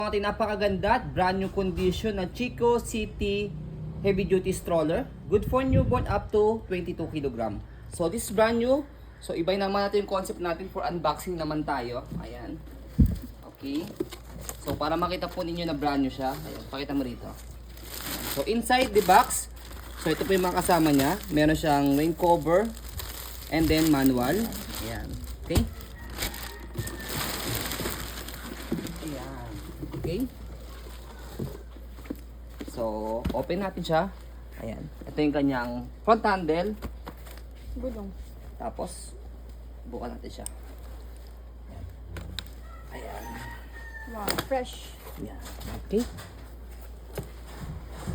Ating napakaganda at brand new condition na Chico City Heavy Duty Stroller. Good for newborn up to 22 kg. So this is brand new. So ibay naman natin yung concept natin for unboxing naman tayo. Ayan. Okay. So para makita po ninyo na brand new siya. Ayan, pakita mo rito. Ayan. So inside the box, so ito po yung mga kasama niya. Meron siyang rain cover and then manual. Ayan. Okay. Okay. So, open natin siya. Ayan. Ito yung kanyang front handle. Gulong. Tapos, buka natin siya. Ayan. Ayan. Wow, fresh. Ayan. Okay.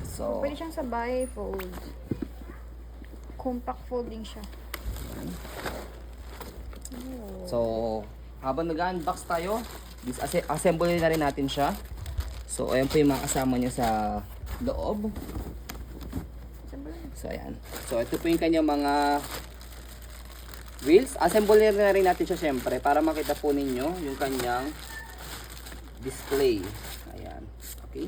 So, Pwede siyang sabay fold. Compact folding siya. ayan. Oh. So, habang nag-unbox tayo, assemble na rin natin siya. So, ayan po yung mga kasama niya sa loob. So, ayan. So, ito po yung kanyang mga wheels. Assemble na rin natin siya syempre para makita po ninyo yung kanyang display. Ayan. Okay.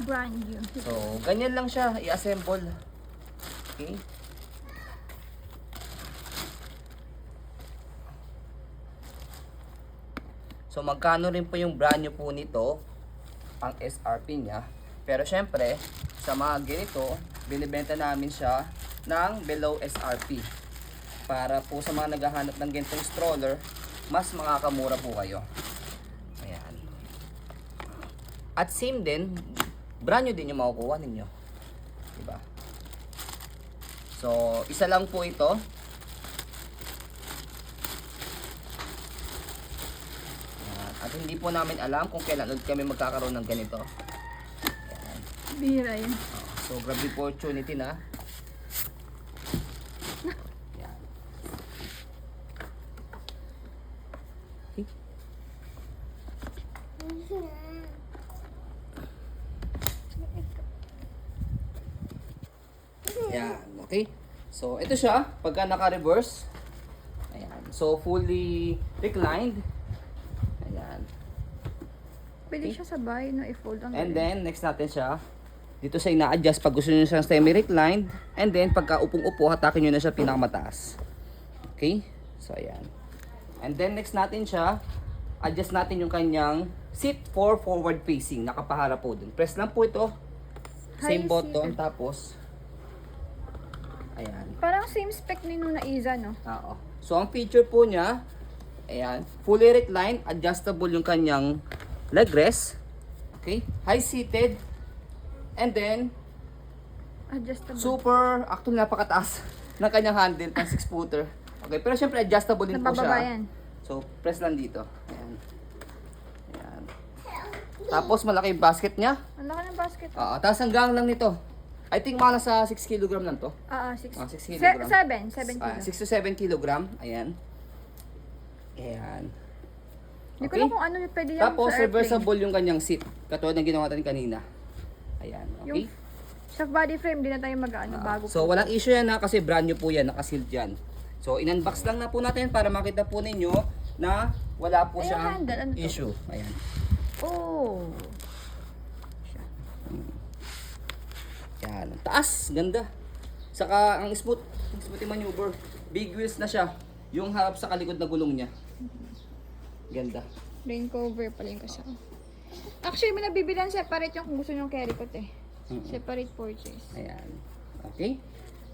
Brand new. So, ganyan lang siya i-assemble. Okay. So, magkano rin po yung brand new po nito, ang SRP niya. Pero syempre, sa mga ganito, binibenta namin siya ng below SRP. Para po sa mga naghahanap ng ganitong stroller, mas makakamura po kayo. Ayan. At same din, brand new din yung makukuha ninyo. Diba? So, isa lang po ito. At hindi po namin alam kung kailan ulit kami magkakaroon ng ganito. Ayan. Bihira yan. So, grabe opportunity na. Ayan. Okay. Ayan. Okay. So, ito siya. Pagka naka-reverse. Ayan. So, fully reclined. Ayan. Pwede siya sabay, no? I-fold ang And galing. then, next natin siya. Dito siya ina-adjust pag gusto nyo siyang semi-reclined. And then, pagka upong-upo, hatakin nyo na siya pinakamataas. Okay? So, ayan. And then, next natin siya, adjust natin yung kanyang seat for forward facing. Nakapaharap po dun. Press lang po ito. Same High button. seated. Tapos, ayan. Parang same spec ni Nuna Iza, no? Oo. So, ang feature po niya, ayan, fully reclined, adjustable yung kanyang leg rest. Okay? High-seated. And then, Adjustable. super, actually napakataas ng kanyang handle, pang 6-footer. Okay, pero syempre adjustable din po Nabababa siya. yan. So, press lang dito. Ayan. Ayan. Tapos, malaki yung basket niya. Ang laki ng basket. Oo, tapos hanggang lang nito. I think mga nasa 6 kg lang to. 6. 6 kg. 7 kilo. 6 to 7 kg. Ayan. Ayan. Hindi ko lang kung ano pwede yan Tapos, sa airplane. reversible yung kanyang seat. Katulad ng ginawa natin kanina. Ayan, okay? Sa body frame, di na tayo mag-ano bago. So, walang issue yan na kasi brand new po yan, nakasealed yan. So, in-unbox lang na po natin para makita po ninyo na wala po Ay, siyang handle, ano to? issue. Ayan. Oh. Yan. Taas, ganda. Saka, ang smooth yung maneuver. Big wheels na siya. Yung harap sa kalikod na gulong niya. Ganda. Rain cover pala yung kasama. Actually, may nabibilan separate yung kung gusto nyo carry ko, eh. Separate purchase. Ayan. Okay.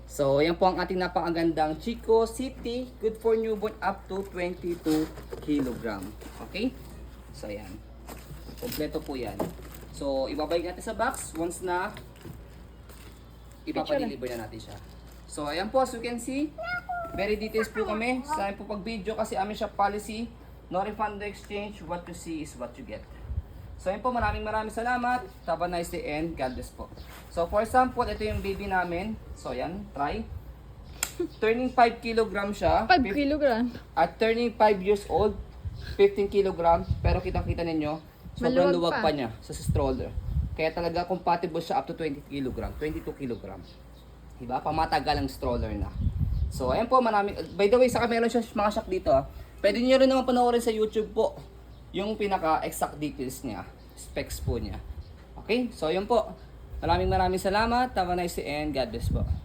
So, yan po ang ating napakagandang Chico City. Good for newborn up to 22 kg. Okay? So, ayan. Kompleto po yan. So, ibabalik natin sa box once na ipapadeliver na natin siya. So, ayan po. As you can see, very details po kami. Sa amin po pag video kasi amin siya policy. No refund, no exchange. What you see is what you get. So yun po, maraming salamat. Have a nice day and God bless po. So for example, ito yung baby namin. So yan, try. Turning 5 kg siya. 5 kilogram. At turning 5 years old, 15 kg. Pero kitang-kita ninyo, sobrang luwag Maluwag pa niya sa stroller. Kaya talaga compatible siya up to 20 kg, 22 kg. Diba? Pamatagal ang stroller na. So ayan po, maraming. By the way, saka meron siya mga shock dito. Pwede niyo rin naman panoorin sa YouTube po. yung pinaka-exact details niya, specs po niya. Okay, so yun po. Maraming salamat. Have a nice day and God bless po.